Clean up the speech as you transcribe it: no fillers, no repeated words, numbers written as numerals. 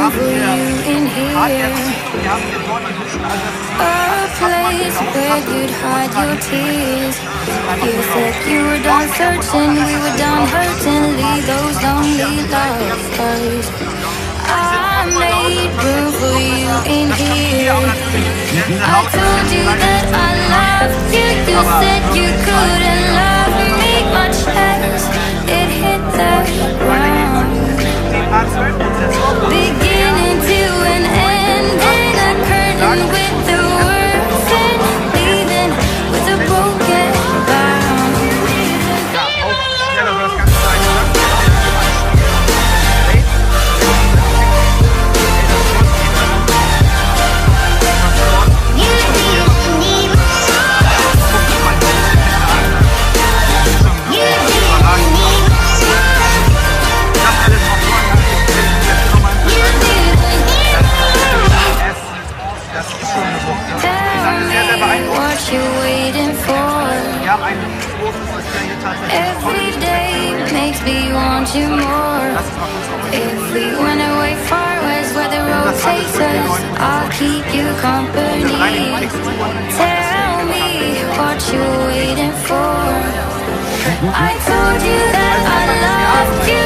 room for you in here. A place where you'd hide your tears. You said you were done searching, we were done hurting. Leave those lonely lovers. I made room for you in here. I told you that I loved you. You said you couldn't love me. My chest, it hit the ground. Beginning to an end, and a curtain with the words in, leaving with a broken bound. What you waiting for? Every day makes me want you more. If we went away far west where the road takes us, I'll keep you company. Tell me what you waiting for. I told you that I loved you.